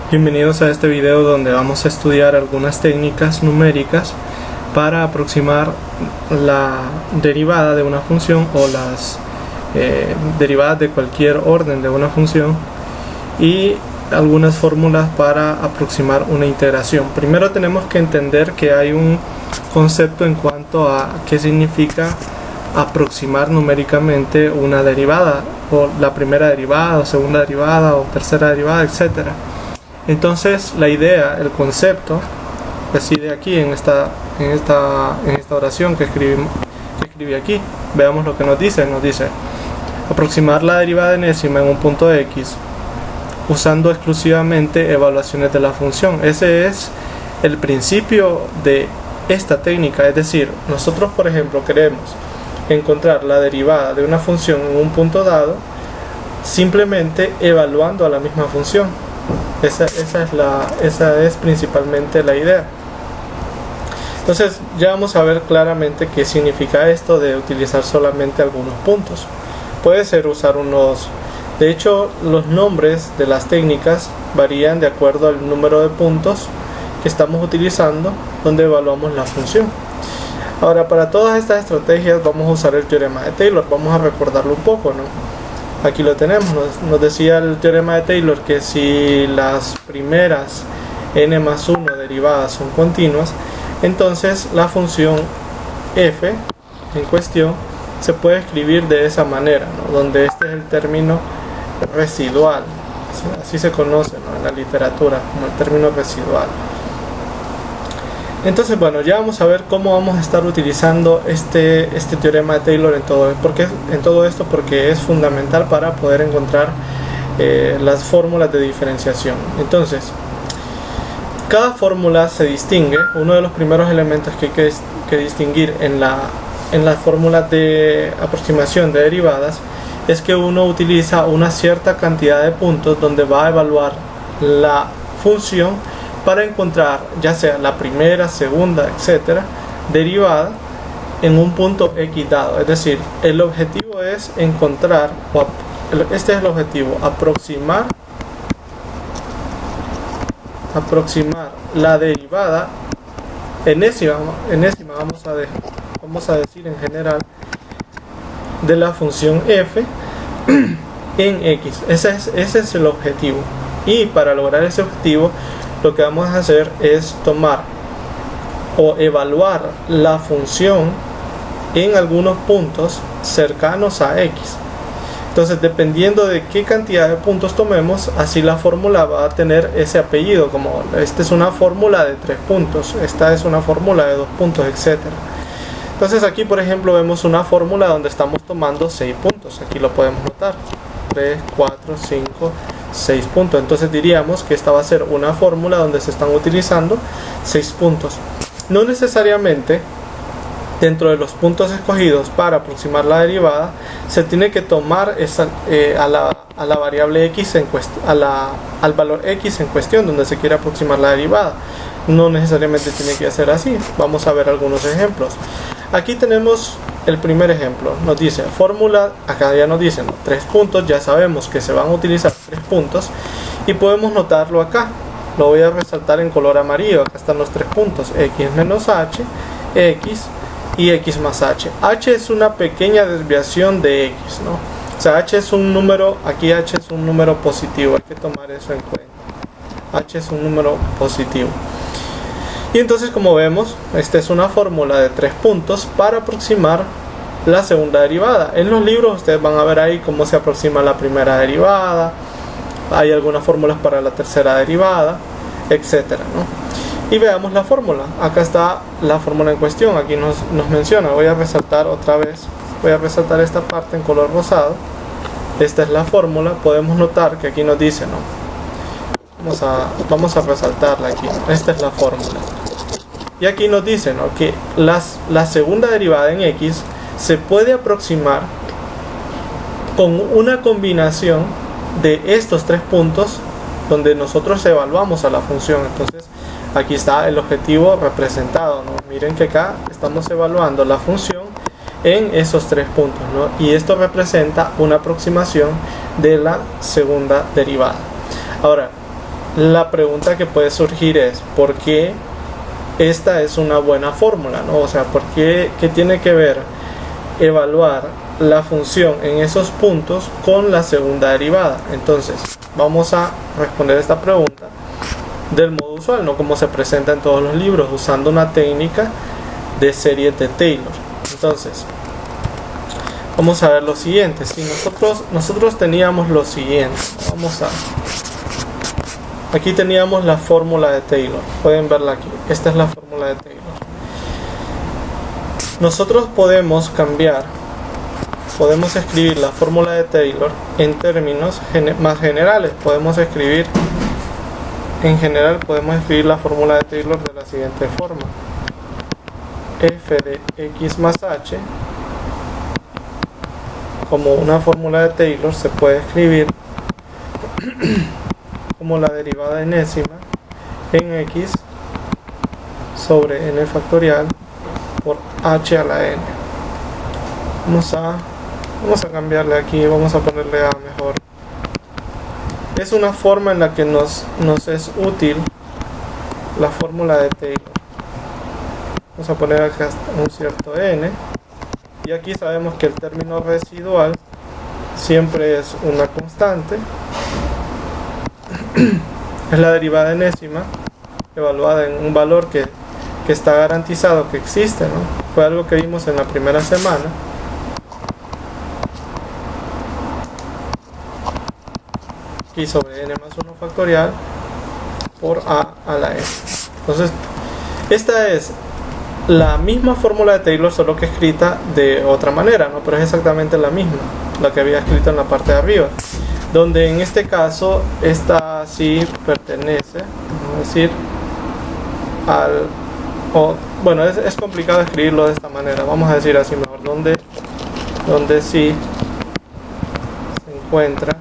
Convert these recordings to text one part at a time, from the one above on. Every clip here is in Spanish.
Bienvenidos a este video donde vamos a estudiar algunas técnicas numéricas para aproximar la derivada de una función o las derivadas de cualquier orden de una función y algunas fórmulas para aproximar una integración. Primero tenemos que entender que hay un concepto en cuanto a qué significa aproximar numéricamente una derivada, o la primera derivada, o segunda derivada, o tercera derivada, etcétera. Entonces la idea, el concepto, reside aquí en esta oración que escribí aquí. Veamos lo que nos dice. Nos dice aproximar la derivada enésima en un punto X usando exclusivamente evaluaciones de la función. Ese es el principio de esta técnica. Es decir, nosotros por ejemplo queremos encontrar la derivada de una función en un punto dado simplemente evaluando a la misma función. Esa es principalmente la idea. Entonces ya vamos a ver claramente qué significa esto de utilizar solamente algunos puntos. Puede ser usar unos. De hecho, los nombres de las técnicas varían de acuerdo al número de puntos que estamos utilizando donde evaluamos la función. Ahora, para todas estas estrategias vamos a usar el teorema de Taylor. Vamos a recordarlo un poco, ¿no? Aquí lo tenemos. Nos decía el teorema de Taylor que si las primeras n más 1 derivadas son continuas, entonces la función f en cuestión se puede escribir de esa manera, ¿no? Donde este es el término residual, así se conoce, ¿no? En la literatura como el término residual. Entonces, bueno, ya vamos a ver cómo vamos a estar utilizando este teorema de Taylor en todo esto, porque es fundamental para poder encontrar las fórmulas de diferenciación. Entonces, cada fórmula se distingue. Uno de los primeros elementos que hay que distinguir en las fórmulas de aproximación de derivadas es que uno utiliza una cierta cantidad de puntos donde va a evaluar la función para encontrar ya sea la primera, segunda, etcétera, derivada en un punto X dado. Es decir, el objetivo es encontrar, este es el objetivo, aproximar la derivada enésima, vamos a decir en general, de la función f en X. Ese es el objetivo. Y para lograr ese objetivo, lo que vamos a hacer es tomar o evaluar la función en algunos puntos cercanos a X. Entonces, dependiendo de qué cantidad de puntos tomemos, así la fórmula va a tener ese apellido, como esta es una fórmula de 3 puntos, esta es una fórmula de 2 puntos, etc. Entonces aquí, por ejemplo, vemos una fórmula donde estamos tomando 6 puntos. Aquí lo podemos notar: 3, 4, 5, 6 puntos. Entonces diríamos que esta va a ser una fórmula donde se están utilizando 6 puntos. No necesariamente dentro de los puntos escogidos para aproximar la derivada se tiene que tomar a la variable x al valor x en cuestión donde se quiere aproximar la derivada. No necesariamente tiene que ser así. Vamos a ver algunos ejemplos. Aquí tenemos el primer ejemplo. Nos dice fórmula, acá ya nos dicen 3 puntos. Ya sabemos que se van a utilizar 3 puntos y podemos notarlo acá. Lo voy a resaltar en color amarillo. Acá están los 3 puntos: x menos h, x y x más h. H es una pequeña desviación de x, ¿no? O sea, h es un número, aquí h es un número positivo, hay que tomar eso en cuenta. H es un número positivo. Y entonces, como vemos, esta es una fórmula de 3 puntos para aproximar la segunda derivada. En los libros ustedes van a ver ahí cómo se aproxima la primera derivada. Hay algunas fórmulas para la tercera derivada, etcétera, ¿no? Y veamos la fórmula. Acá está la fórmula en cuestión. Aquí nos menciona. Voy a resaltar otra vez. Voy a resaltar esta parte en color rosado. Esta es la fórmula. Podemos notar que aquí nos dice, ¿no? Vamos a resaltarla aquí. Esta es la fórmula. Y aquí nos dice, ¿no?, que la segunda derivada en X se puede aproximar con una combinación de estos 3 puntos donde nosotros evaluamos a la función. Entonces, aquí está el objetivo representado, ¿no? Miren que acá estamos evaluando la función en esos 3 puntos, ¿no? Y esto representa una aproximación de la segunda derivada. Ahora, la pregunta que puede surgir es ¿por qué esta es una buena fórmula, ¿no? O sea, ¿por qué tiene que ver evaluar la función en esos puntos con la segunda derivada? Entonces vamos a responder esta pregunta del modo usual, no como se presenta en todos los libros, usando una técnica de series de Taylor. Entonces vamos a ver lo siguiente. Si nosotros teníamos lo siguiente, aquí teníamos la fórmula de Taylor, pueden verla aquí, esta es la fórmula de Taylor. Nosotros podemos escribir la fórmula de Taylor en términos más generales. Podemos escribir la fórmula de Taylor de la siguiente forma: f de x más h, como una fórmula de Taylor, se puede escribir como la derivada enésima en x sobre n factorial por h a la n. Vamos a cambiarle aquí, vamos a ponerle a mejor. Es una forma en la que nos es útil la fórmula de Taylor. Vamos a poner acá un cierto n, y aquí sabemos que el término residual siempre es una constante. Es la derivada enésima evaluada en un valor que está garantizado que existe, ¿no? Fue algo que vimos en la primera semana. Y sobre n más 1 factorial por a la n. Entonces esta es la misma fórmula de Taylor, solo que escrita de otra manera, ¿no? Pero es exactamente la misma, la que había escrito en la parte de arriba, donde en este caso esta sí pertenece, vamos a decir, bueno, es complicado escribirlo de esta manera, vamos a decir así mejor, donde sí se encuentra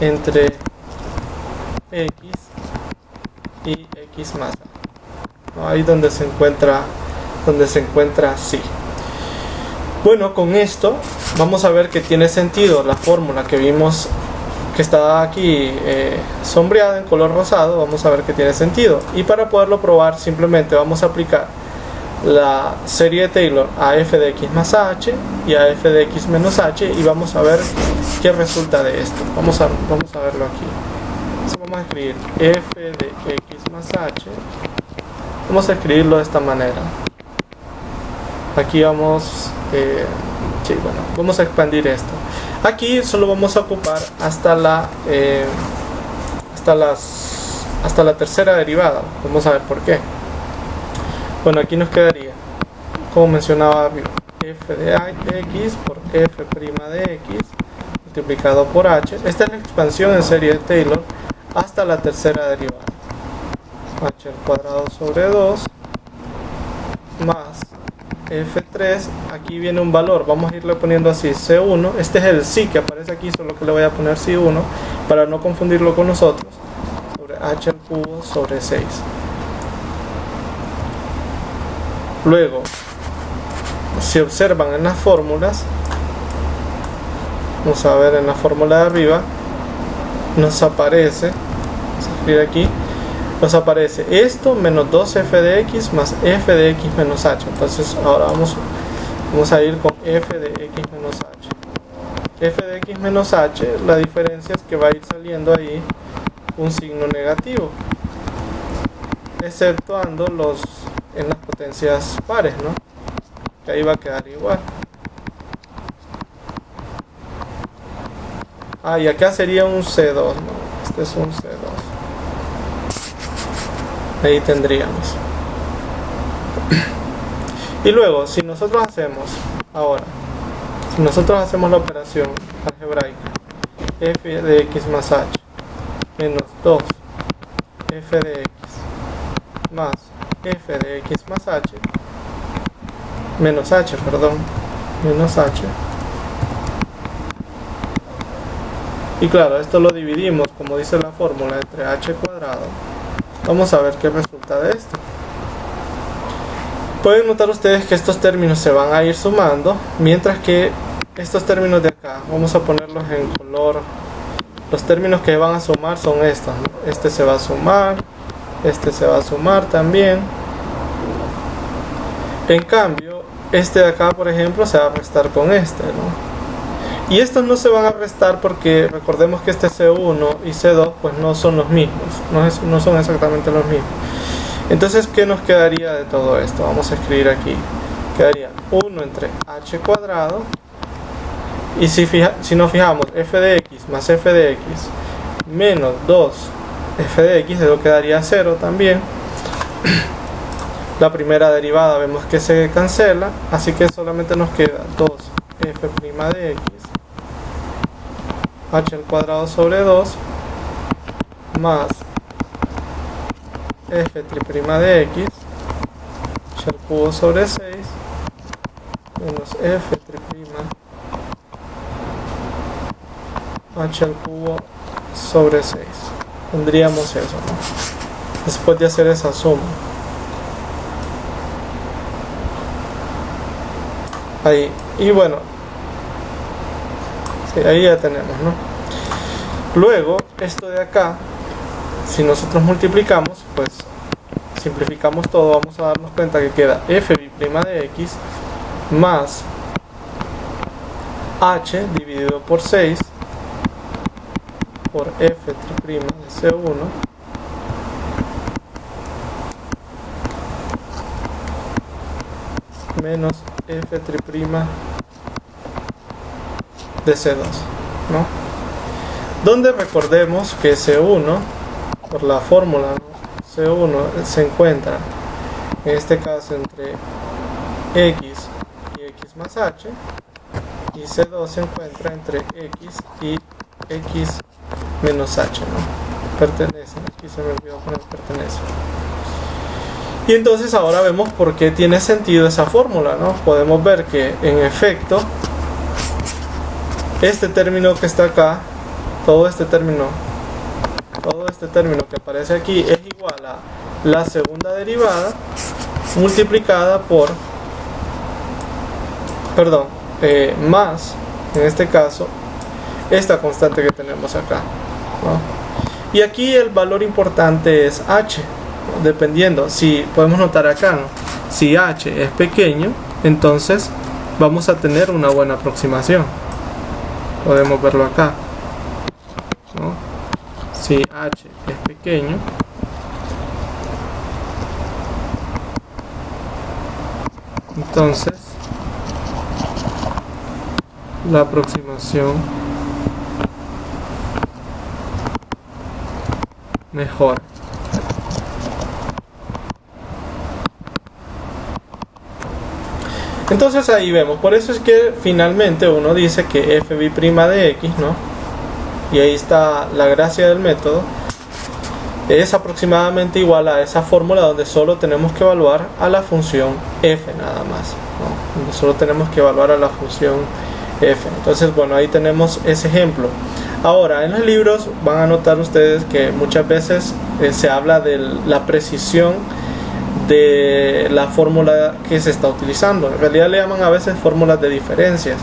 entre x y x más a, ¿no? Ahí donde se encuentra sí. Bueno, con esto vamos a ver que tiene sentido la fórmula que vimos, que está aquí sombreada en color rosado. Vamos a ver que tiene sentido, y para poderlo probar simplemente vamos a aplicar la serie de Taylor a f de x más h y a f de x menos h, y vamos a ver qué resulta de esto. Vamos a verlo aquí. Entonces vamos a escribir f de x más h, vamos a escribirlo de esta manera. Aquí vamos a expandir esto. Aquí solo vamos a ocupar hasta la tercera derivada. Vamos a ver por qué. Bueno, aquí nos quedaría, como mencionaba arriba, f de x por f' de x multiplicado por h. Esta es la expansión en serie de Taylor hasta la tercera derivada. H al cuadrado sobre 2 más f3, aquí viene un valor, vamos a irle poniendo así, c1, este es el sí que aparece aquí, solo que le voy a poner c1 para no confundirlo con nosotros, sobre h al cubo sobre 6. Luego, si observan en las fórmulas, vamos a ver en la fórmula de arriba, nos aparece, vamos a escribir aquí, nos aparece esto menos 2f de x más f de x menos h. Entonces ahora vamos a ir con f de x menos h. F de x menos h, la diferencia es que va a ir saliendo ahí un signo negativo, exceptuando en las potencias pares, ¿no? Que ahí va a quedar igual. Y acá sería un C2, ¿no? Este es un C2. Ahí tendríamos. Y luego, si nosotros hacemos la operación algebraica f de x más h menos 2 f de x más f de x más h menos h, y claro, esto lo dividimos, como dice la fórmula, entre h cuadrado. Vamos a ver qué resulta de esto. Pueden notar ustedes que estos términos se van a ir sumando, mientras que estos términos de acá, vamos a ponerlos en color los términos que van a sumar son estos, ¿no? Este se va a sumar, este se va a sumar también. En cambio, este de acá, por ejemplo, se va a restar con este, ¿no? Y estos no se van a restar porque recordemos que este C1 y C2 pues no son los mismos, no son exactamente los mismos. Entonces, ¿qué nos quedaría de todo esto? Vamos a escribir aquí. Quedaría 1 entre h cuadrado. Y si nos fijamos, f de x más f de x menos 2 f de x, eso quedaría 0 también. La primera derivada vemos que se cancela, así que solamente nos queda 2f' de x h al cuadrado sobre 2 más f' de x h al cubo sobre 6 menos f' h al cubo sobre 6. Tendríamos eso, ¿no? Después de hacer esa suma. Ahí. Y bueno. Sí, ahí ya tenemos, ¿no? Luego, esto de acá, si nosotros multiplicamos, pues simplificamos todo, vamos a darnos cuenta que queda f' de x más h dividido por 6 por f' de C1 menos f' de C2, ¿no? Donde recordemos que C1, por la fórmula, ¿no? C1 se encuentra en este caso entre x y x más h, y C2 se encuentra entre x y x menos h, ¿no? Pertenece, aquí se me olvidó poner pertenece. Y entonces ahora vemos por qué tiene sentido esa fórmula, ¿no? Podemos ver que en efecto este término que está acá, todo este término que aparece aquí es igual a la segunda derivada multiplicada por más, en este caso, esta constante que tenemos acá, ¿no? Y aquí el valor importante es h, ¿no? Dependiendo, si podemos notar acá, ¿no? Si h es pequeño, entonces vamos a tener una buena aproximación. Podemos verlo acá, ¿no? Si h es pequeño, entonces la aproximación mejor. Entonces ahí vemos, por eso es que finalmente uno dice que f' de x, ¿no? Y ahí está la gracia del método, es aproximadamente igual a esa fórmula donde solo tenemos que evaluar a la función f nada más, ¿no? Donde solo tenemos que evaluar a la función f. Entonces, bueno, ahí tenemos ese ejemplo. Ahora, en los libros van a notar ustedes que muchas veces se habla de la precisión de la fórmula que se está utilizando. En realidad le llaman a veces fórmulas de diferencias.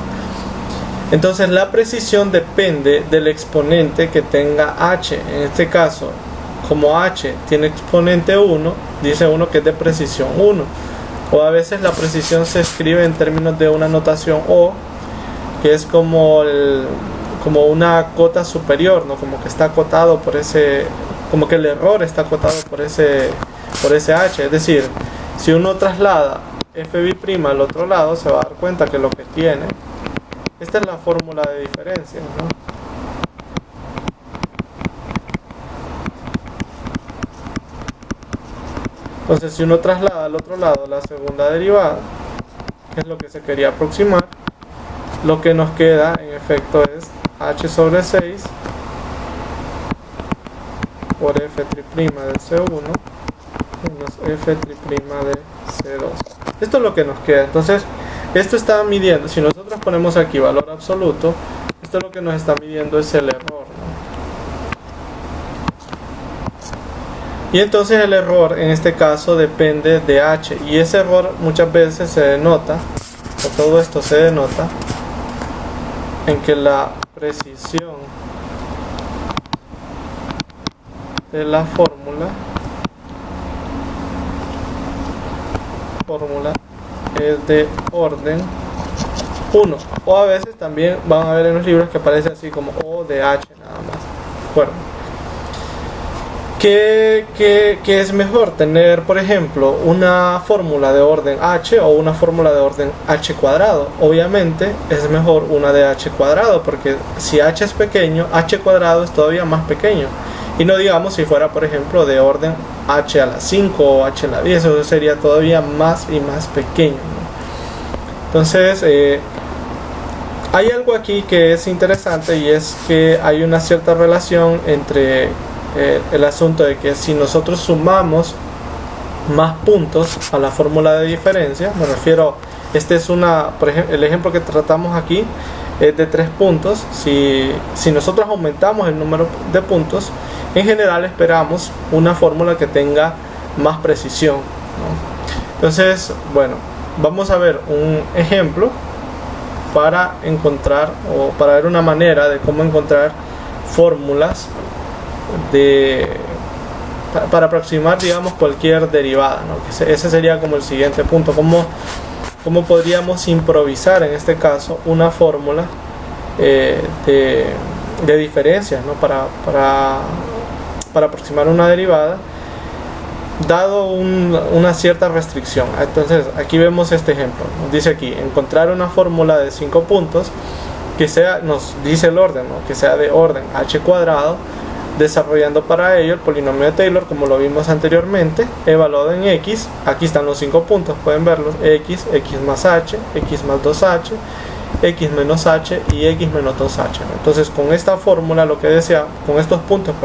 Entonces la precisión depende del exponente que tenga h. En este caso, como h tiene exponente 1, dice uno que es de precisión 1. O a veces la precisión se escribe en términos de una notación O, que es como una cota superior, ¿no? Como que está acotado por ese, como que el error está acotado por ese h. Es decir, si uno traslada f' al otro lado, se va a dar cuenta que lo que tiene, esta es la fórmula de diferencia, ¿no? Entonces, si uno traslada al otro lado la segunda derivada, que es lo que se quería aproximar, lo que nos queda en efecto es h sobre 6 por f' de C1 menos f' de C2. Esto es lo que nos queda. Entonces, esto está midiendo, si nosotros ponemos aquí valor absoluto, esto lo que nos está midiendo es el error, ¿no? Y entonces el error en este caso depende de h, y ese error muchas veces se denota, o todo esto se denota en que la precisión de la fórmula es de orden 1, o a veces también van a ver en los libros que aparece así como O de H nada más. Bueno, ¿qué es mejor? Tener, por ejemplo, una fórmula de orden H o una fórmula de orden H cuadrado. Obviamente es mejor una de H cuadrado, porque si H es pequeño, H cuadrado es todavía más pequeño. Y no digamos si fuera, por ejemplo, de orden H a la 5 o H a la 10, eso sería todavía más y más pequeño, ¿no? Entonces, hay algo aquí que es interesante, y es que hay una cierta relación entre el asunto de que si nosotros sumamos más puntos a la fórmula de diferencia, me refiero, este es por ejemplo, el ejemplo que tratamos aquí es de 3 puntos. Si nosotros aumentamos el número de puntos, en general esperamos una fórmula que tenga más precisión, ¿no? Entonces, bueno, vamos a ver un ejemplo para encontrar, o para ver una manera de cómo encontrar fórmulas para aproximar, digamos, cualquier derivada, ¿no? Ese sería como el siguiente punto. ¿Cómo podríamos improvisar en este caso una fórmula de diferencias, ¿no? para aproximar una derivada, dado una cierta restricción? Entonces aquí vemos este ejemplo. Nos dice aquí, encontrar una fórmula de 5 puntos que sea, nos dice el orden, ¿no? Que sea de orden H cuadrado, desarrollando para ello el polinomio de Taylor, como lo vimos anteriormente, evaluado en X. Aquí están los 5 puntos, pueden verlos: X, X más H, X más 2H, X menos H y X menos 2H. Entonces, con esta fórmula, con estos puntos,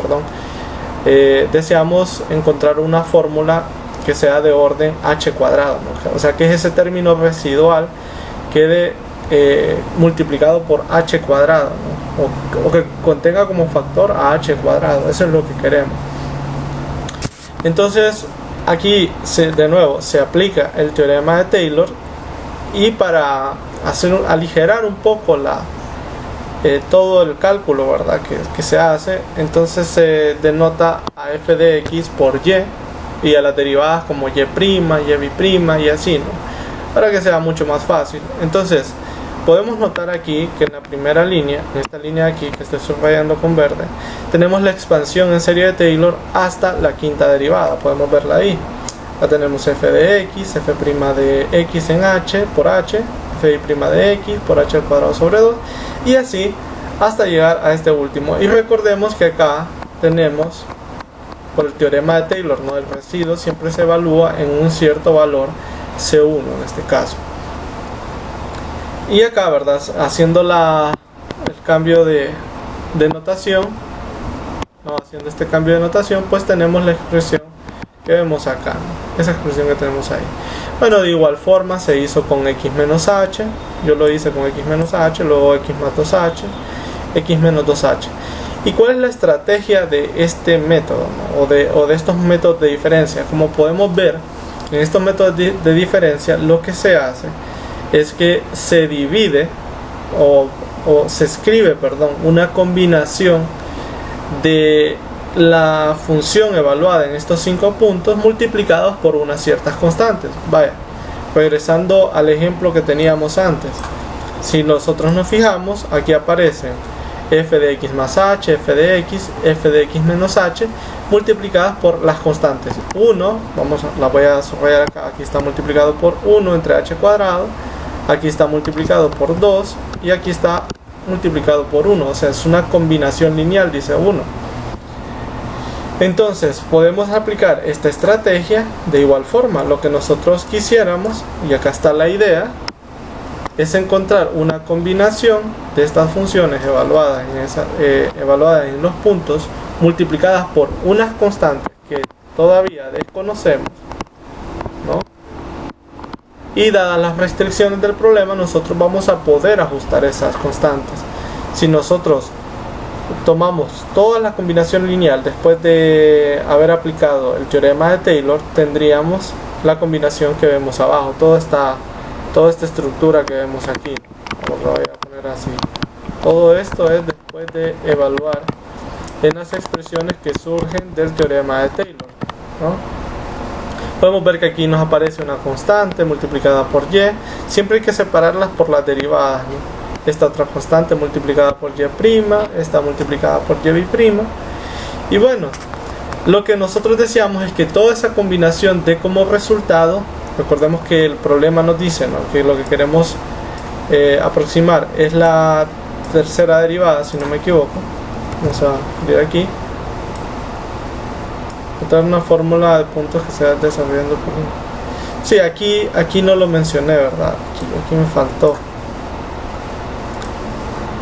deseamos encontrar una fórmula que sea de orden H cuadrado, ¿no? O sea, que ese término residual quede multiplicado por H cuadrado, ¿no? o que contenga como factor a H cuadrado. Eso es lo que queremos. Entonces, aquí de nuevo se aplica el teorema de Taylor, y para aligerar un poco todo el cálculo, ¿verdad? que se hace, entonces se denota a f de x por y a las derivadas como y', y', y así, ¿no? Para que sea mucho más fácil. Entonces podemos notar aquí que en la primera línea, en esta línea de aquí que estoy subrayando con verde, tenemos la expansión en serie de Taylor hasta la quinta derivada. Podemos verla ahí. Ya tenemos f de x, f' de x en h por h, f' de x por h al cuadrado sobre 2, y así hasta llegar a este último. Y recordemos que acá tenemos, por el teorema de Taylor, ¿no? El residuo siempre se evalúa en un cierto valor C1 en este caso. Y acá, ¿verdad? Haciendo el cambio de notación, ¿no? Haciendo este cambio de notación, pues tenemos la expresión que vemos acá, ¿no? Esa expresión que tenemos ahí. Bueno, de igual forma se hizo con x menos h. Yo lo hice con x menos h, luego x más 2h, x menos 2h. ¿Y cuál es la estrategia de este método, ¿no? o de estos métodos de diferencia? Como podemos ver, en estos métodos de diferencia, lo que se hace es que se divide o se escribe, una combinación de la función evaluada en estos 5 puntos multiplicados por unas ciertas constantes. Vaya, regresando al ejemplo que teníamos antes, si nosotros nos fijamos, aquí aparecen f de x más h, f de x menos h, multiplicadas por las constantes 1, la voy a subrayar acá, aquí está multiplicado por 1 entre h cuadrado, aquí está multiplicado por 2 y aquí está multiplicado por 1, o sea, es una combinación lineal, dice 1. Entonces podemos aplicar esta estrategia de igual forma. Lo que nosotros quisiéramos, y acá está la idea, es encontrar una combinación de estas funciones evaluadas en los puntos, multiplicadas por unas constantes que todavía desconocemos, ¿no? Y dadas las restricciones del problema, nosotros vamos a poder ajustar esas constantes. Si nosotros tomamos toda la combinación lineal después de haber aplicado el teorema de Taylor, tendríamos la combinación que vemos abajo, toda esta estructura que vemos aquí. Lo voy a poner así. Todo esto es después de evaluar en las expresiones que surgen del teorema de Taylor, ¿no? Podemos ver que aquí nos aparece una constante multiplicada por y, siempre hay que separarlas por las derivadas, ¿no? Esta otra constante multiplicada por y', esta multiplicada por y', y bueno, lo que nosotros deseamos es que toda esa combinación dé como resultado, recordemos que el problema nos dice, ¿no?, que lo que queremos aproximar es la tercera derivada, si no me equivoco. Vamos a ir aquí, encontrar una fórmula de puntos que se va desarrollando por uno. Sí, aquí no lo mencioné, ¿verdad? Aquí me faltó.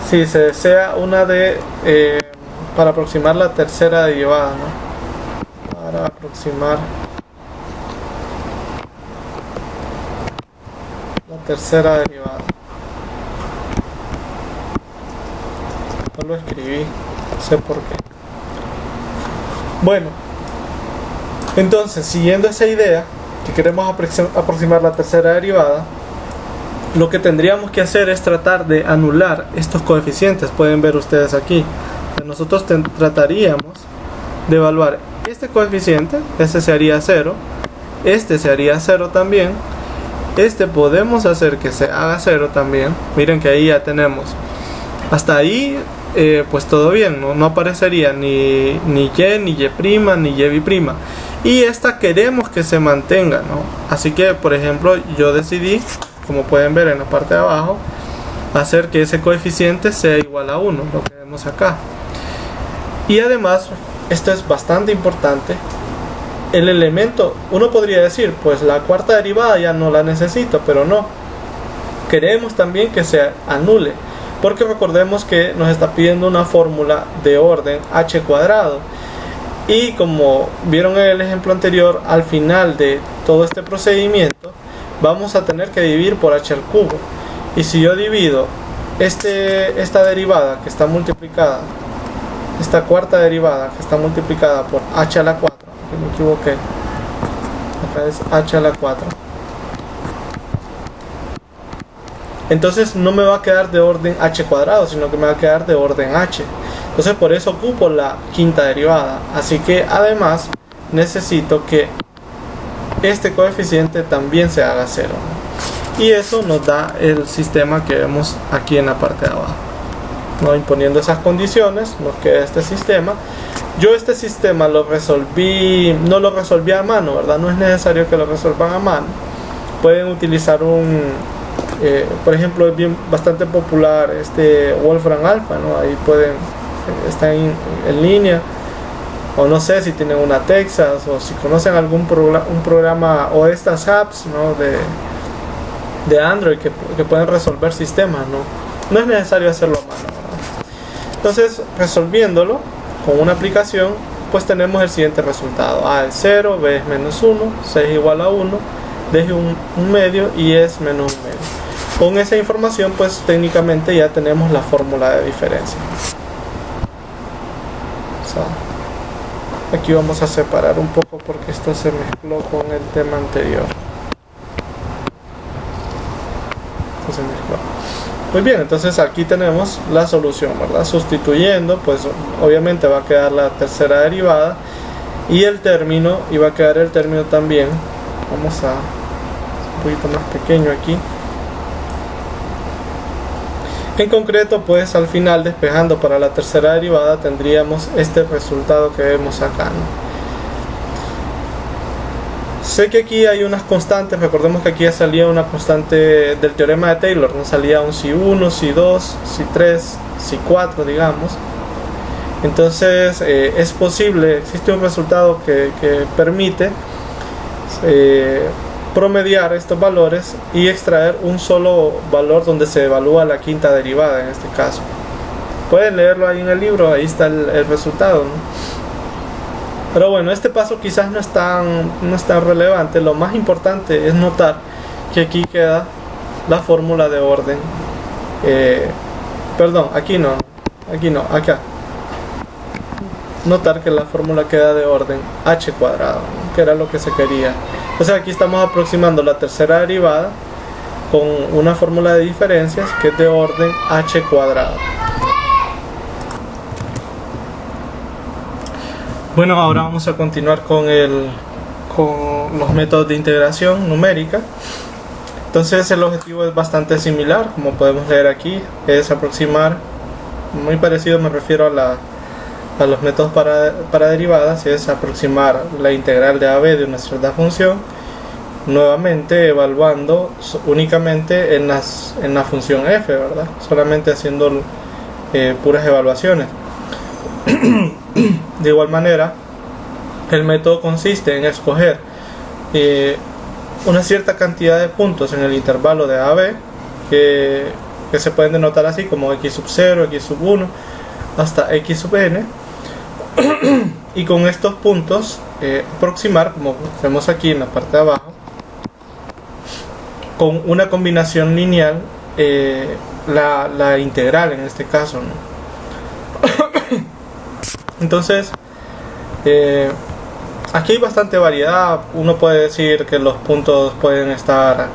Sí, se desea una de para aproximar la tercera derivada, ¿no? Para aproximar la tercera derivada. No lo escribí, no sé por qué. Bueno, entonces, siguiendo esa idea, que queremos aproximar la tercera derivada, lo que tendríamos que hacer es tratar de anular estos coeficientes. Pueden ver ustedes aquí. Nosotros trataríamos de evaluar este coeficiente, este se haría 0, este se haría 0 también, este podemos hacer que se haga 0 también. Miren que ahí ya tenemos. Hasta ahí, pues todo bien, no aparecería ni y, ni y', ni y'. Y esta queremos que se mantenga, ¿no? Así que, por ejemplo, yo decidí, como pueden ver en la parte de abajo, hacer que ese coeficiente sea igual a 1, lo que vemos acá. Y además, esto es bastante importante, el elemento, uno podría decir, pues la cuarta derivada ya no la necesito, pero no. Queremos también que se anule, porque recordemos que nos está pidiendo una fórmula de orden h cuadrado. Y como vieron en el ejemplo anterior, al final de todo este procedimiento vamos a tener que dividir por h al cubo. Y si yo divido esta derivada que está multiplicada, esta cuarta derivada que está multiplicada por h a la 4, que me equivoqué, acá es h a la 4, entonces no me va a quedar de orden h cuadrado, sino que me va a quedar de orden h. Entonces por eso ocupo la quinta derivada. Así que además necesito que este coeficiente también se haga 0. Y eso nos da el sistema que vemos aquí en la parte de abajo, ¿no? Imponiendo esas condiciones nos queda este sistema. Yo este sistema lo resolví, no lo resolví a mano, ¿verdad? No es necesario que lo resuelvan a mano. Pueden utilizar por ejemplo, es bastante popular Wolfram Alpha, ¿no? Ahí está en línea, o no sé si tienen una Texas, o si conocen un programa o estas apps, ¿no?, de Android que pueden resolver sistemas, no es necesario hacerlo a mano, ¿verdad? Entonces, resolviéndolo con una aplicación, pues tenemos el siguiente resultado: A es 0, B es menos 1, C es igual a 1, D es un medio y E es menos un medio. Con esa información, pues técnicamente ya tenemos la fórmula de diferencia. Aquí vamos a separar un poco porque esto se mezcló con el tema anterior. Muy bien, entonces aquí tenemos la solución, ¿verdad? Sustituyendo, pues obviamente va a quedar la tercera derivada y el término, y va a quedar el término también. Vamos a un poquito más pequeño aquí. En concreto, pues al final, despejando para la tercera derivada, tendríamos este resultado que vemos acá, ¿no? Sé que aquí hay unas constantes. Recordemos que aquí ya salía una constante del teorema de Taylor, ¿no? Salía un Si1, Si2, Si3, Si4, digamos. Entonces es posible, existe un resultado que permite promediar estos valores y extraer un solo valor donde se evalúa la quinta derivada en este caso. Pueden leerlo ahí en el libro, ahí está el resultado, ¿no? Pero bueno, este paso quizás no es tan relevante. Lo más importante es notar que aquí queda la fórmula de orden. Perdón, acá. Notar que la fórmula queda de orden h cuadrado, ¿no?, que era lo que se quería. Entonces aquí estamos aproximando la tercera derivada con una fórmula de diferencias que es de orden h cuadrado. Bueno, ahora vamos a continuar con los métodos de integración numérica. Entonces el objetivo es bastante similar, como podemos leer aquí, es aproximar, muy parecido me refiero a los métodos para derivadas, es aproximar la integral de AB de una cierta función, nuevamente evaluando únicamente en la función f, ¿verdad? Solamente haciendo puras evaluaciones. De igual manera, el método consiste en escoger una cierta cantidad de puntos en el intervalo de AB que se pueden denotar así como x sub 0, x sub 1 hasta x sub n, y con estos puntos aproximar, como vemos aquí en la parte de abajo, con una combinación lineal la integral en este caso, ¿no? Entonces aquí hay bastante variedad. Uno puede decir que los puntos pueden estar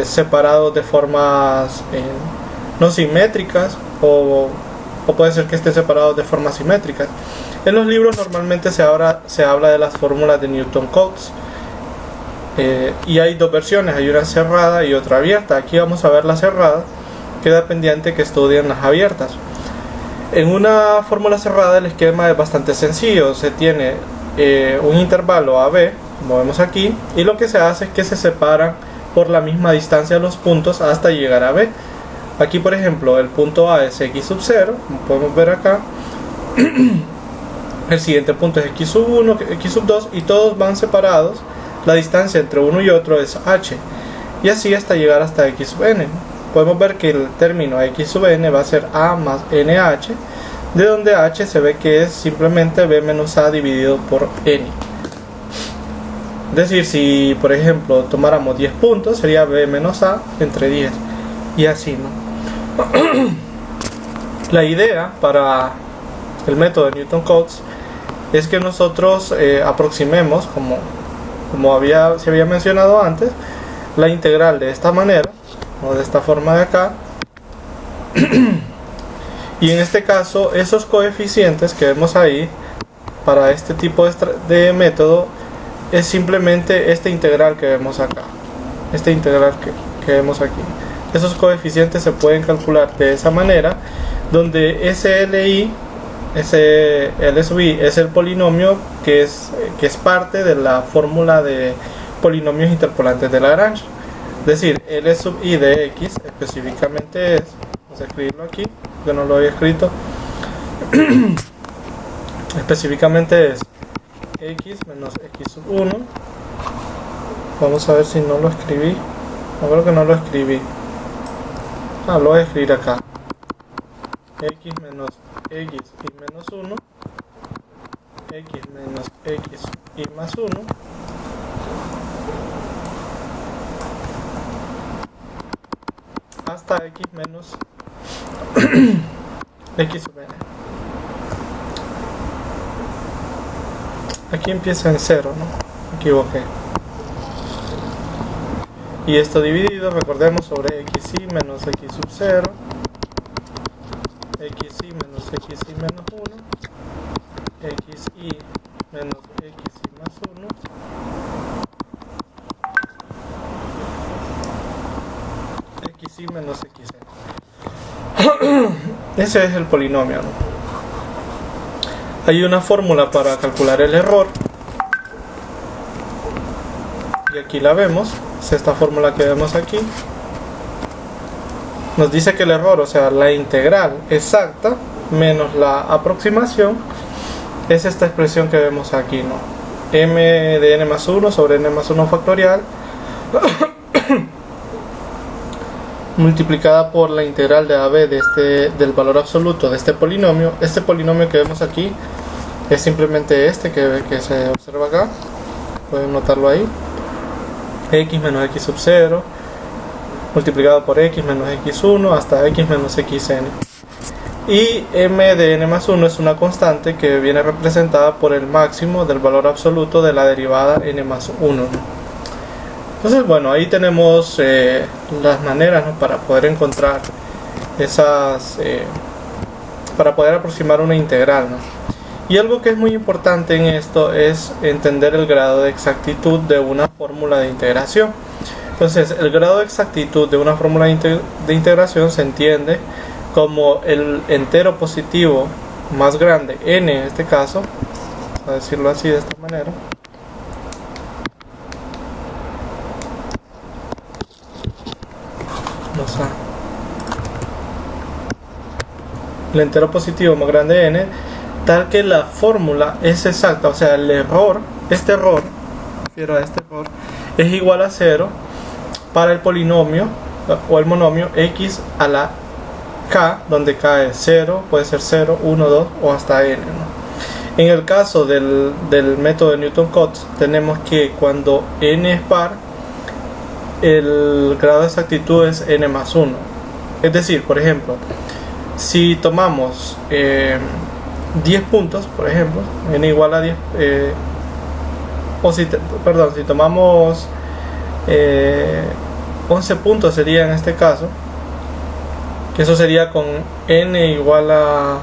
separados de formas no simétricas, o puede ser que estén separados de formas simétricas. En los libros normalmente se habla de las fórmulas de Newton-Cotes, y hay dos versiones, hay una cerrada y otra abierta. Aquí vamos a ver la cerrada, queda pendiente que estudien las abiertas. En una fórmula cerrada el esquema es bastante sencillo. Se tiene un intervalo AB, como vemos aquí, y lo que se hace es que se separan por la misma distancia los puntos hasta llegar a B. Aquí, por ejemplo, el punto A es x sub 0, como podemos ver acá. El siguiente punto es x sub 1, x sub 2, y todos van separados. La distancia entre uno y otro es h, y así hasta llegar hasta x sub n. Podemos ver que el término x sub n va a ser a más nh, de donde h se ve que es simplemente b menos a dividido por n. Es decir, si por ejemplo tomáramos 10 puntos, sería b menos a entre 10, y así, ¿no? La idea para el método de Newton-Cotes es que nosotros aproximemos, como se había mencionado antes, la integral de esta manera, o de esta forma de acá. Y en este caso, esos coeficientes que vemos ahí para este tipo de método es simplemente esta integral que vemos acá, esta integral que vemos aquí. Esos coeficientes se pueden calcular de esa manera, donde SLI, L sub i, es el polinomio que es parte de la fórmula de polinomios interpolantes de Lagrange. Es decir, L sub i de x específicamente es, vamos a escribirlo aquí, yo no lo había escrito, específicamente es x menos x sub 1. Vamos a ver si no lo escribí, no creo que no lo escribí, lo voy a escribir acá, x menos x y menos 1, x menos x y más 1, hasta x menos x sub n. Aquí empieza en 0, ¿no? Me equivoqué. Y esto dividido, recordemos, sobre xy menos x sub 0, xy menos xy menos 1, xy menos xy más 1, xy menos xn. Ese es el polinomio, ¿no? Hay una fórmula para calcular el error, y aquí la vemos. Es esta fórmula que vemos aquí. Nos dice que el error, o sea, la integral exacta menos la aproximación, es esta expresión que vemos aquí, ¿no? M de n más 1 sobre n más 1 factorial multiplicada por la integral de AB del valor absoluto de este polinomio. Este polinomio que vemos aquí es simplemente este que se observa acá, pueden notarlo ahí, x menos x sub 0 multiplicado por x menos x1 hasta x menos xn. Y m de n más 1 es una constante que viene representada por el máximo del valor absoluto de la derivada n más 1, ¿no? Entonces, bueno, ahí tenemos las maneras, ¿no?, para poder encontrar para poder aproximar una integral, ¿no? Y algo que es muy importante en esto es entender el grado de exactitud de una fórmula de integración. Entonces, el grado de exactitud de una fórmula de integración se entiende como el entero positivo más grande, n en este caso, a decirlo así de esta manera, el entero positivo más grande n, tal que la fórmula es exacta, o sea, este error, refiero a este error, es igual a 0 para el polinomio o el monomio x a la k, donde k es 0, puede ser 0, 1, 2 o hasta n, ¿no? En el caso del método de Newton-Cotes, tenemos que cuando n es par, el grado de exactitud es n más 1. Es decir, por ejemplo, si tomamos 10 puntos, por ejemplo, n igual a 10, si tomamos 11 puntos sería en este caso, que eso sería con n igual a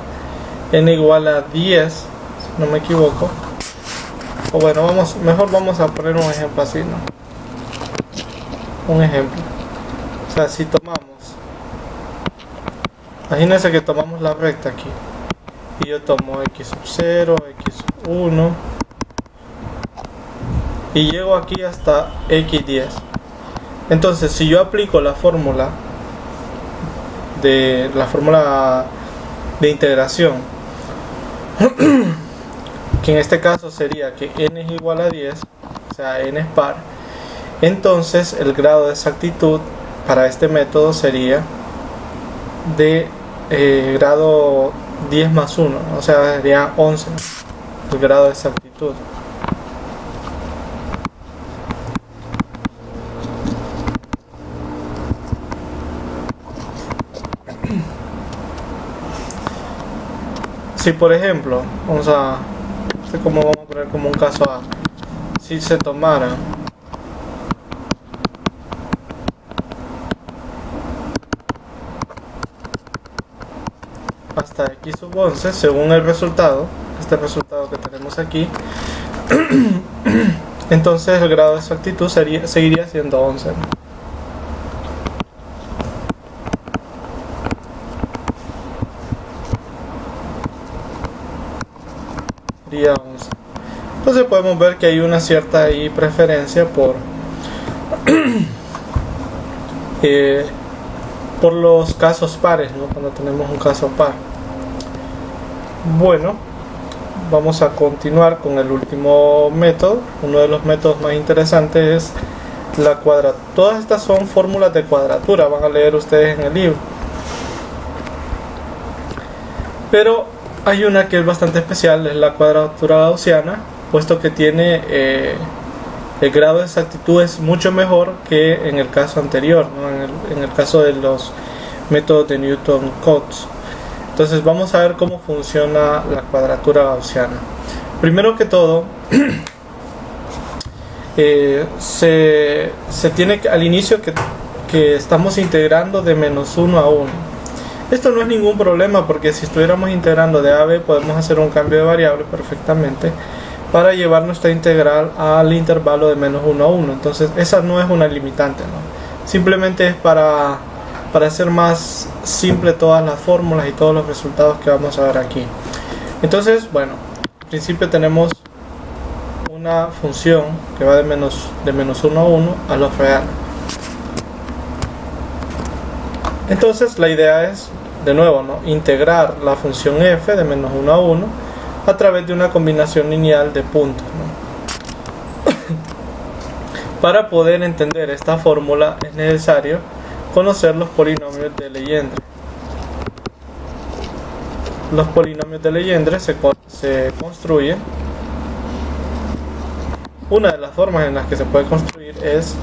10, si no me equivoco. O bueno, mejor vamos a poner un ejemplo así, ¿no? Un ejemplo, o sea, si tomamos, imagínense que tomamos la recta aquí y yo tomo x sub 0, x sub 1 y llego aquí hasta x10. Entonces, si yo aplico la fórmula de integración, que en este caso sería que n es igual a 10, o sea, n es par, entonces el grado de exactitud para este método sería de grado 10 más 1, o sea, sería 11 el grado de exactitud. Si por ejemplo, vamos a poner como un caso A, si se tomara hasta x sub 11, según el resultado, este resultado que tenemos aquí, entonces el grado de exactitud seguiría siendo 11, ¿no? Sería 11. Entonces podemos ver que hay una cierta ahí preferencia por los casos pares, ¿no? Cuando tenemos un caso par. Bueno, vamos a continuar con el último método. Uno de los métodos más interesantes es la cuadratura. Todas estas son fórmulas de cuadratura, van a leer ustedes en el libro. Pero hay una que es bastante especial, es la cuadratura gaussiana, puesto que tiene el grado de exactitud es mucho mejor que en el caso anterior, ¿no? En el caso de los métodos de Newton-Cotes. Entonces vamos a ver cómo funciona la cuadratura gaussiana. Primero que todo, se tiene que, al inicio que estamos integrando de menos 1 a 1. Esto no es ningún problema, porque si estuviéramos integrando de a a b, podemos hacer un cambio de variable perfectamente para llevar nuestra integral al intervalo de menos 1 a 1. Entonces esa no es una limitante, ¿no? Simplemente es para hacer más simple todas las fórmulas y todos los resultados que vamos a ver aquí. Entonces, bueno, en principio tenemos una función que va de menos 1 a 1 a los reales. Entonces la idea es, de nuevo, ¿no?, integrar la función f de menos 1 a 1 a través de una combinación lineal de puntos, ¿no? Para poder entender esta fórmula es necesario conocer los polinomios de Legendre. Los polinomios de Legendre se construyen. Una de las formas en las que se puede construir es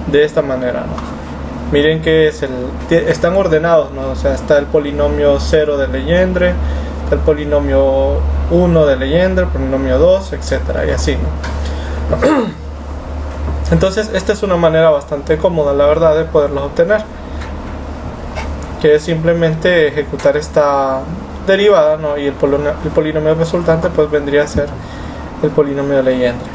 de esta manera, ¿no? Miren que están ordenados, ¿no? O sea, está el polinomio 0 de Legendre, está el polinomio 1 de Legendre, el polinomio 2, etcétera, y así, ¿no? Entonces, esta es una manera bastante cómoda, la verdad, de poderlos obtener, que es simplemente ejecutar esta derivada, ¿no? Y el polinomio resultante pues vendría a ser el polinomio de Legendre.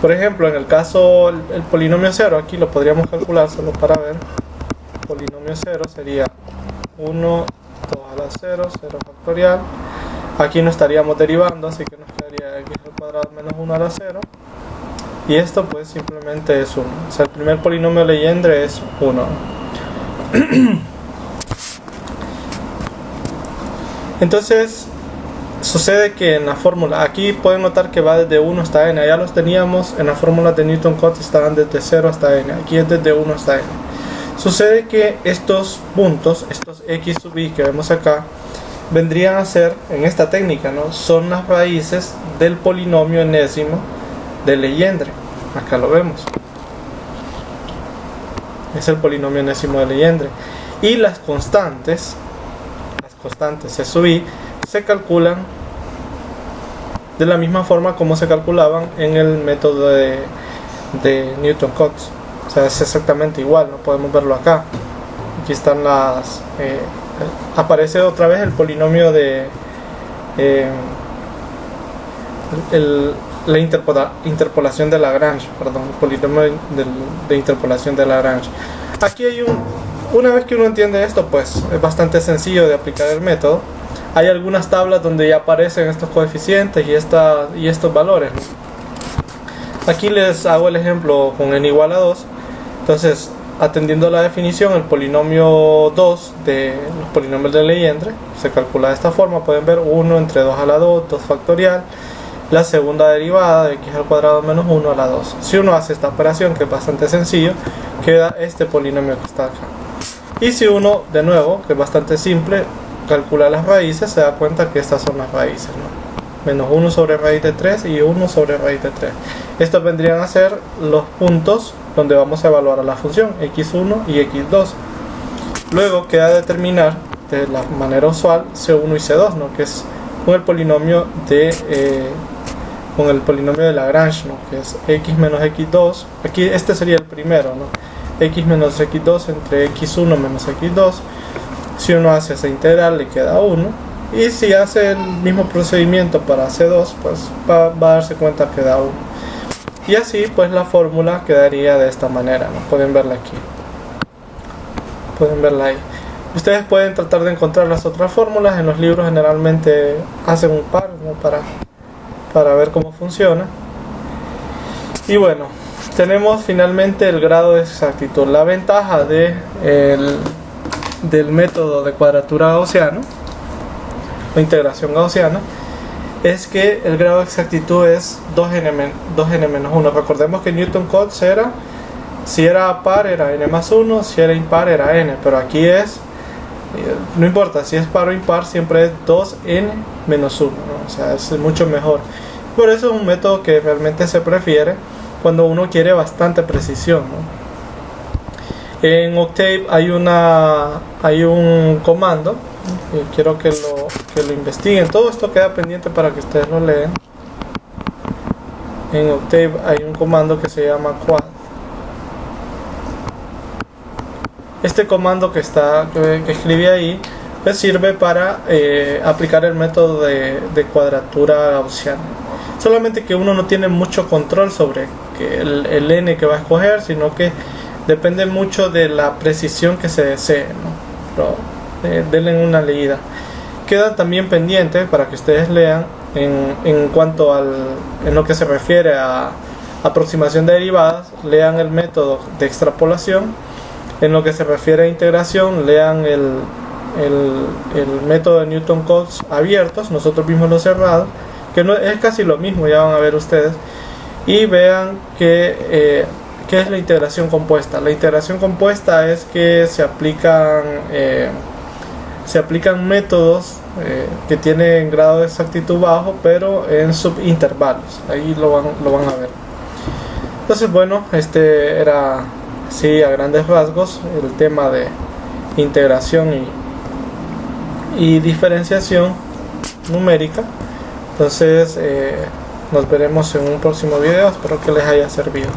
Por ejemplo, en el caso el polinomio 0, aquí lo podríamos calcular solo para ver. El polinomio 0 sería 1, 2 a la 0, 0 factorial. Aquí no estaríamos derivando, así que nos quedaría x al cuadrado menos 1 a la 0. Y esto pues simplemente es 1. O sea, el primer polinomio de Legendre es 1. Entonces, sucede que en la fórmula, aquí pueden notar que va desde 1 hasta n. Ya los teníamos en la fórmula de Newton-Cotes, estaban desde 0 hasta n. Aquí es desde 1 hasta n. Sucede que estos puntos, estos x sub i que vemos acá, vendrían a ser, en esta técnica, ¿no? Son las raíces del polinomio enésimo de Legendre. Acá lo vemos. Es el polinomio enésimo de Legendre. Y las constantes C sub i, se calculan de la misma forma como se calculaban en el método de Newton-Cotes. O sea, es exactamente igual, no podemos verlo acá. Aquí están las... aparece otra vez el polinomio de... la interpolación de Lagrange, perdón, el polinomio de interpolación de Lagrange. Aquí hay una vez que uno entiende esto, pues es bastante sencillo de aplicar el método. Hay algunas tablas donde ya aparecen estos coeficientes y estos valores, ¿no? Aquí les hago el ejemplo con n igual a 2. Entonces, atendiendo a la definición, el polinomio 2 de los polinomios de Legendre se calcula de esta forma. Pueden ver 1 entre 2 a la 2, 2 factorial. La segunda derivada de x al cuadrado menos 1 a la 2. Si uno hace esta operación, que es bastante sencillo, queda este polinomio que está acá. Y si uno, de nuevo, que es bastante simple, calcula las raíces, se da cuenta que estas son las raíces, ¿no? Menos 1 sobre raíz de 3 y 1 sobre raíz de 3. Estos vendrían a ser los puntos donde vamos a evaluar a la función x1 y x2. Luego queda determinar de la manera usual C1 y C2, ¿no? Que es con el polinomio de Lagrange, ¿no? Que es x menos x2. Aquí este sería el primero, ¿no? X menos x2 entre x1 menos x2. Si uno hace esa integral, le queda 1. Y si hace el mismo procedimiento para C2, pues va a darse cuenta que da 1. Y así pues la fórmula quedaría de esta manera, ¿no? Pueden verla aquí, pueden verla ahí. Ustedes pueden tratar de encontrar las otras fórmulas. En los libros generalmente hacen un par, ¿no? para ver cómo funciona. Y bueno, tenemos finalmente el grado de exactitud. La ventaja del método de cuadratura gaussiana o integración gaussiana es que el grado de exactitud es 2n menos 1. Recordemos que Newton-Cotes era, si era par era n más 1, si era impar era n, pero aquí es, no importa si es par o impar, siempre es 2n menos 1, ¿no? O sea, es mucho mejor. Por eso es un método que realmente se prefiere cuando uno quiere bastante precisión, ¿no? En Octave hay un comando, quiero que lo investiguen. Todo esto queda pendiente para que ustedes lo lean. En Octave hay un comando que se llama quad. Este comando que escribí ahí pues sirve para aplicar el método de cuadratura gaussiana. Solamente que uno no tiene mucho control sobre el n que va a escoger, sino que depende mucho de la precisión que se desee, ¿no? Pero denle una leída. Queda también pendiente para que ustedes lean en cuanto en lo que se refiere a aproximación de derivadas, lean el método de extrapolación. En lo que se refiere a integración, lean el método de Newton-Cotes abiertos, nosotros vimos los cerrados, que no es casi lo mismo, ya van a ver ustedes, y vean qué es la integración compuesta. La integración compuesta es que se aplican métodos que tienen grado de exactitud bajo, pero en subintervalos. Ahí lo van a ver. Entonces, bueno, este era, sí, a grandes rasgos el tema de integración y diferenciación numérica. Entonces nos veremos en un próximo video. Espero que les haya servido.